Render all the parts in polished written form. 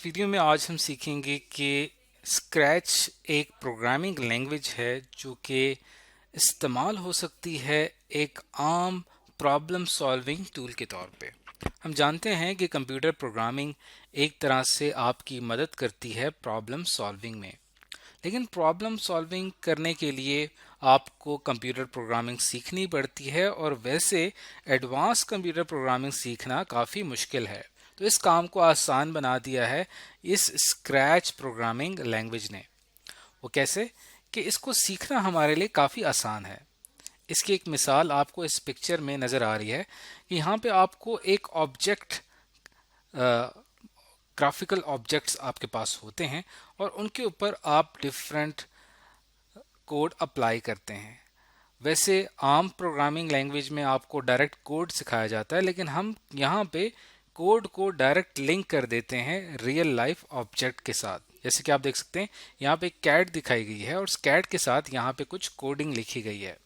Video में आज हम सीखेंगे कि स्क्रैच एक प्रोग्रामिंग लैंग्वेज है जो कि इस्तेमाल हो सकती है एक आम प्रॉब्लम सॉल्विंग टूल के तौर पे। हम जानते हैं कि कंप्यूटर प्रोग्रामिंग एक तरह से आपकी मदद करती है प्रॉब्लम सॉल्विंग में, लेकिन प्रॉब्लम सॉल्विंग करने के लिए आपको कंप्यूटर प्रोग्रामिंग सीखनी पड़ती है और वैसे एडवांस कंप्यूटर प्रोग्रामिंग सीखना काफ़ी मुश्किल है। तो इस काम को आसान बना दिया है इस स्क्रैच प्रोग्रामिंग लैंग्वेज ने। वो कैसे कि इसको सीखना हमारे लिए काफ़ी आसान है। इसकी एक मिसाल आपको इस पिक्चर में नज़र आ रही है कि यहाँ पे आपको एक ऑब्जेक्ट, ग्राफिकल ऑब्जेक्ट्स आपके पास होते हैं और उनके ऊपर आप डिफरेंट कोड अप्लाई करते हैं। वैसे आम प्रोग्रामिंग लैंग्वेज में आपको डायरेक्ट कोड सिखाया जाता है, लेकिन हम यहाँ पे कोड को डायरेक्ट लिंक कर देते हैं रियल लाइफ ऑब्जेक्ट के साथ। जैसे कि आप देख सकते हैं यहाँ पे कैट दिखाई गई है और उस कैट के साथ यहाँ पे कुछ कोडिंग लिखी गई है।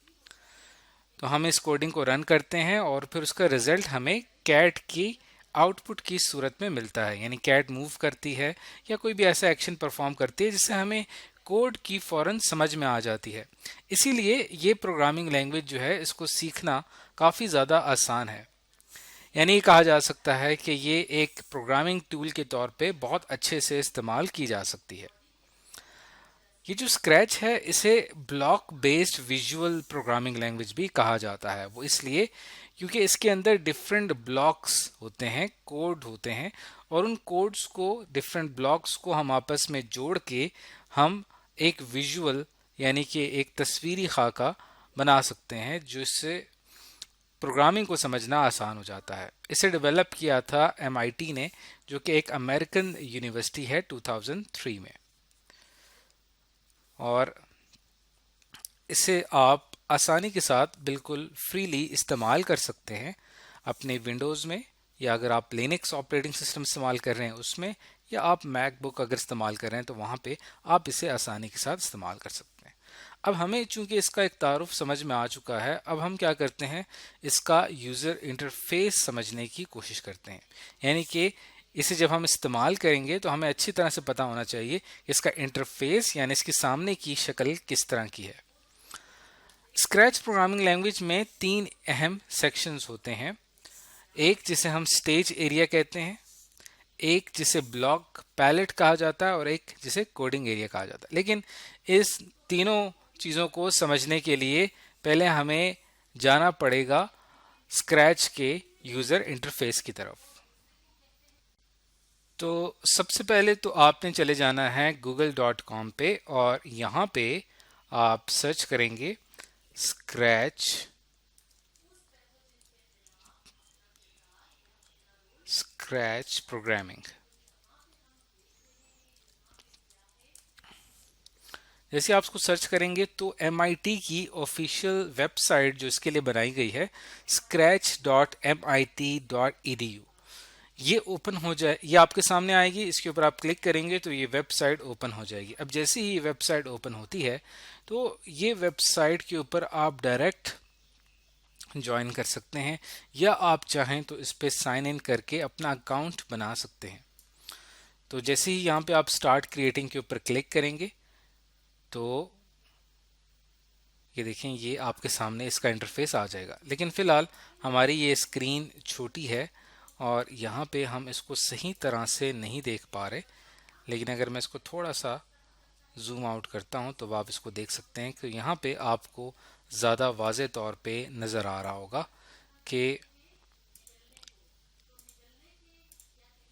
तो हम इस कोडिंग को रन करते हैं और फिर उसका रिजल्ट हमें कैट की आउटपुट की सूरत में मिलता है, यानी कैट मूव करती है या कोई भी ऐसा एक्शन परफॉर्म करती है जिससे हमें कोड की फौरन समझ में आ जाती है। इसीलिए ये प्रोग्रामिंग लैंग्वेज जो है इसको सीखना काफ़ी ज़्यादा आसान है। यानी कहा जा सकता है कि ये एक प्रोग्रामिंग टूल के तौर पे बहुत अच्छे से इस्तेमाल की जा सकती है। ये जो स्क्रैच है इसे block based visual programming language भी कहा जाता है। वो इसलिए क्योंकि इसके अंदर डिफरेंट ब्लॉक्स होते हैं, कोड होते हैं, और उन कोड्स को, डिफरेंट ब्लॉक्स को हम आपस में जोड़ के हम एक विजुअल यानी कि एक तस्वीरी खाका बना सकते हैं, जिससे प्रोग्रामिंग को समझना आसान हो जाता है। इसे डेवलप किया था MIT ने, जो कि एक अमेरिकन यूनिवर्सिटी है, 2003 में। और इसे आप आसानी के साथ बिल्कुल फ्रीली इस्तेमाल कर सकते हैं अपने विंडोज़ में, या अगर आप लिनक्स ऑपरेटिंग सिस्टम इस्तेमाल कर रहे हैं उसमें, या आप मैकबुक अगर इस्तेमाल कर रहे हैं तो वहाँ पे आप इसे आसानी के साथ इस्तेमाल कर सकते हैं। अब हमें चूंकि इसका एक तारुफ समझ में आ चुका है, अब हम क्या करते हैं, इसका यूज़र इंटरफेस समझने की कोशिश करते हैं। यानी कि इसे जब हम इस्तेमाल करेंगे तो हमें अच्छी तरह से पता होना चाहिए कि इसका इंटरफेस यानी इसके सामने की शक्ल किस तरह की है। स्क्रैच प्रोग्रामिंग लैंग्वेज में तीन अहम सेक्शंस होते हैं। एक जिसे हम स्टेज एरिया कहते हैं, एक जिसे ब्लॉक पैलेट कहा जाता है, और एक जिसे कोडिंग एरिया कहा जाता है। लेकिन इस तीनों चीज़ों को समझने के लिए पहले हमें जाना पड़ेगा स्क्रैच के यूज़र इंटरफेस की तरफ। तो सबसे पहले तो आपने चले जाना है google.com पे और यहाँ पे आप सर्च करेंगे स्क्रैच प्रोग्रामिंग। जैसे आप उसको सर्च करेंगे तो MIT की ऑफिशियल वेबसाइट जो इसके लिए बनाई गई है, scratch.mit.edu, ये ओपन हो जाए, ये आपके सामने आएगी। इसके ऊपर आप क्लिक करेंगे तो ये वेबसाइट ओपन हो जाएगी। अब जैसे ही ये वेबसाइट ओपन होती है तो ये वेबसाइट के ऊपर आप डायरेक्ट ज्वाइन कर सकते हैं, या आप चाहें तो इस पर साइन इन करके अपना अकाउंट बना सकते हैं। तो जैसे ही यहाँ पे आप स्टार्ट क्रिएटिंग के ऊपर क्लिक करेंगे तो ये देखें, ये आपके सामने इसका इंटरफेस आ जाएगा। लेकिन फ़िलहाल हमारी ये स्क्रीन छोटी है और यहाँ पे हम इसको सही तरह से नहीं देख पा रहे, लेकिन अगर मैं इसको थोड़ा सा जूम आउट करता हूँ तो आप इसको देख सकते हैं कि यहाँ पे आपको ज़्यादा वाज़े तौर पे नज़र आ रहा होगा कि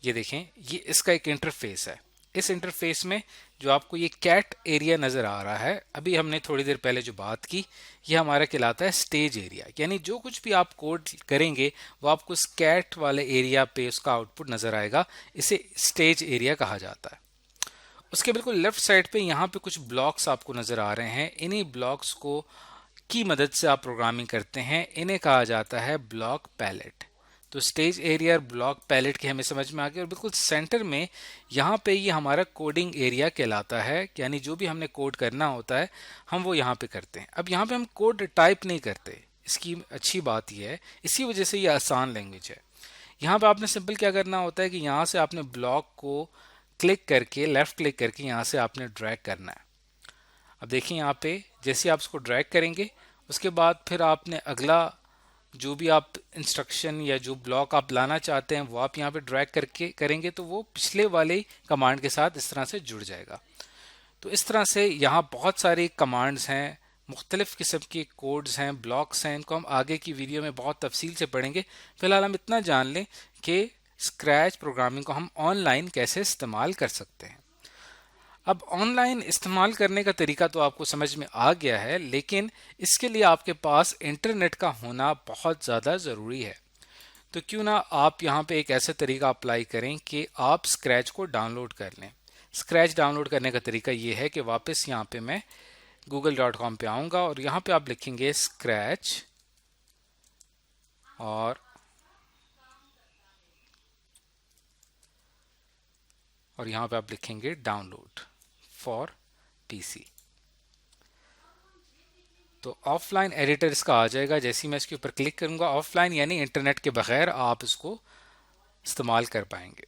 ये देखें, ये इसका एक इंटरफेस है। इस इंटरफेस में जो आपको ये कैट एरिया नज़र आ रहा है, अभी हमने थोड़ी देर पहले जो बात की, ये हमारा कहलाता है स्टेज एरिया। यानी जो कुछ भी आप कोड करेंगे वो आपको इस कैट वाले एरिया पे उसका आउटपुट नज़र आएगा। इसे स्टेज एरिया कहा जाता है। उसके बिल्कुल लेफ्ट साइड पे यहाँ पे कुछ ब्लॉक्स आपको नज़र आ रहे हैं। इन्हीं ब्लॉक्स को की मदद से आप प्रोग्रामिंग करते हैं। इन्हें कहा जाता है ब्लॉक पैलेट। तो स्टेज एरिया और ब्लॉक पैलेट के हमें समझ में आ गया, और बिल्कुल सेंटर में यहाँ पे ये हमारा कोडिंग एरिया कहलाता है। यानी जो भी हमने कोड करना होता है हम वो यहाँ पे करते हैं। अब यहाँ पे हम कोड टाइप नहीं करते, इसकी अच्छी बात यह है, इसी वजह से ये आसान लैंग्वेज है। यहाँ पे आपने सिंपल क्या करना होता है कि यहाँ से आपने ब्लॉक को क्लिक करके, लेफ्ट क्लिक करके यहाँ से आपने ड्रैग करना है। अब देखिए यहाँ पे जैसे आप उसको ड्रैग करेंगे, उसके बाद फिर आपने अगला जो भी आप इंस्ट्रक्शन या जो ब्लॉक आप लाना चाहते हैं वो आप यहाँ पे ड्रैग करके करेंगे तो वो पिछले वाले कमांड के साथ इस तरह से जुड़ जाएगा। तो इस तरह से यहाँ बहुत सारी कमांड्स हैं, मुख्तलिफ किस्म के कोड्स हैं, ब्लॉक्स हैं, इनको हम आगे की वीडियो में बहुत तफसील से पढ़ेंगे। फिलहाल हम इतना जान लें कि स्क्रैच प्रोग्रामिंग को हम ऑनलाइन कैसे इस्तेमाल कर सकते हैं। अब ऑनलाइन इस्तेमाल करने का तरीका तो आपको समझ में आ गया है, लेकिन इसके लिए आपके पास इंटरनेट का होना बहुत ज़्यादा ज़रूरी है। तो क्यों ना आप यहाँ पे एक ऐसा तरीका अप्लाई करें कि आप स्क्रैच को डाउनलोड कर लें। स्क्रैच डाउनलोड करने का तरीका ये है कि वापस यहाँ पे मैं google.com पे आऊँगा और यहाँ पे आप लिखेंगे स्क्रैच और यहाँ पे आप लिखेंगे डाउनलोड फॉर पीसी। तो ऑफलाइन एडिटर इसका आ जाएगा। जैसे ही मैं इसके ऊपर क्लिक करूंगा, ऑफलाइन यानी इंटरनेट के बगैर आप इसको इस्तेमाल कर पाएंगे।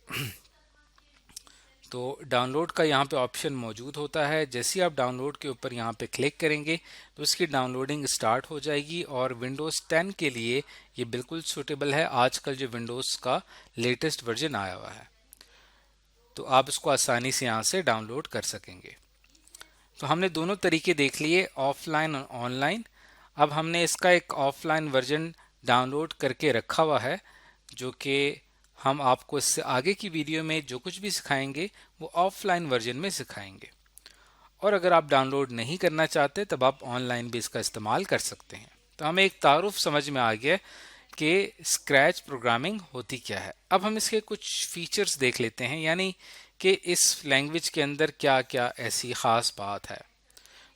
तो डाउनलोड का यहाँ पे ऑप्शन मौजूद होता है। जैसे ही आप डाउनलोड के ऊपर यहाँ पे क्लिक करेंगे तो इसकी डाउनलोडिंग स्टार्ट हो जाएगी और विंडोज़ 10 के लिए ये बिल्कुल सूटेबल है। आजकल जो विंडोज़ का लेटेस्ट वर्जन आया हुआ है, तो आप इसको आसानी से यहाँ से डाउनलोड कर सकेंगे। तो हमने दोनों तरीके देख लिए, ऑफलाइन और ऑनलाइन। अब हमने इसका एक ऑफलाइन वर्जन डाउनलोड करके रखा हुआ है, जो कि हम आपको इससे आगे की वीडियो में जो कुछ भी सिखाएंगे वो ऑफलाइन वर्जन में सिखाएंगे। और अगर आप डाउनलोड नहीं करना चाहते तब आप ऑनलाइन भी इसका इस्तेमाल कर सकते हैं। तो हमें एक तारुफ समझ में आ गया कि स्क्रैच प्रोग्रामिंग होती क्या है। अब हम इसके कुछ फीचर्स देख लेते हैं, यानी कि इस लैंग्वेज के अंदर क्या क्या ऐसी ख़ास बात है।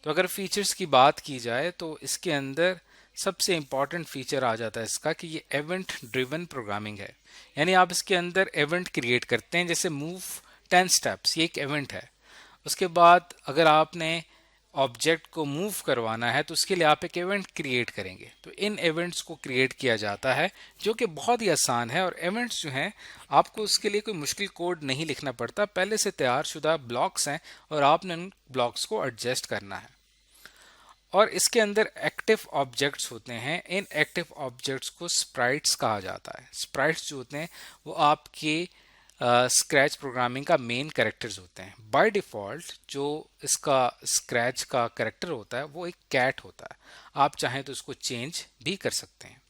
तो अगर फीचर्स की बात की जाए तो इसके अंदर सबसे इम्पॉर्टेंट फीचर आ जाता है इसका कि ये इवेंट ड्रिवन प्रोग्रामिंग है। यानी आप इसके अंदर इवेंट क्रिएट करते हैं, जैसे मूव 10 स्टेप्स, ये एक इवेंट है। उसके बाद अगर आपने ऑब्जेक्ट को मूव करवाना है तो उसके लिए आप एक इवेंट क्रिएट करेंगे। तो इन इवेंट्स को क्रिएट किया जाता है, जो कि बहुत ही आसान है। और इवेंट्स जो हैं, आपको उसके लिए कोई मुश्किल कोड नहीं लिखना पड़ता, पहले से तैयार शुदा ब्लॉक्स हैं और आपने उन ब्लॉक्स को एडजस्ट करना है। और इसके अंदर एक्टिव ऑब्जेक्ट्स होते हैं। इन एक्टिव ऑब्जेक्ट्स को स्प्राइट्स कहा जाता है। स्प्राइट्स जो होते हैं वो आपके स्क्रैच प्रोग्रामिंग का मेन कैरेक्टर्स होते हैं। बाय डिफ़ॉल्ट जो इसका स्क्रैच का कैरेक्टर होता है वो एक कैट होता है। आप चाहें तो उसको चेंज भी कर सकते हैं।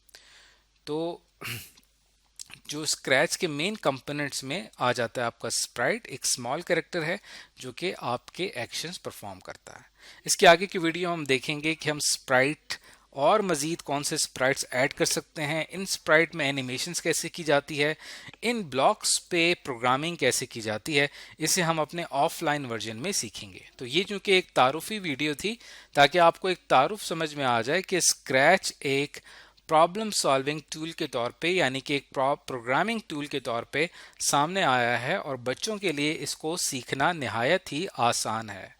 तो जो स्क्रैच के मेन कंपोनेंट्स में आ जाता है आपका स्प्राइट, एक स्मॉल कैरेक्टर है जो कि आपके एक्शंस परफॉर्म करता है। इसके आगे की वीडियो हम देखेंगे कि हम स्प्राइट और मज़ीद कौन से स्प्राइट्स ऐड कर सकते हैं, इन स्प्राइट में एनिमेशंस कैसे की जाती है, इन ब्लॉक्स पे प्रोग्रामिंग कैसे की जाती है। इसे हम अपने ऑफलाइन वर्जन में सीखेंगे। तो ये चूँकि एक तारुफी वीडियो थी, ताकि आपको एक तारुफ समझ में आ जाए कि स्क्रैच एक प्रॉब्लम सॉल्विंग टूल के तौर पे, यानी कि एक प्रोग्रामिंग टूल के तौर पे सामने आया है और बच्चों के लिए इसको सीखना निहायत ही आसान है।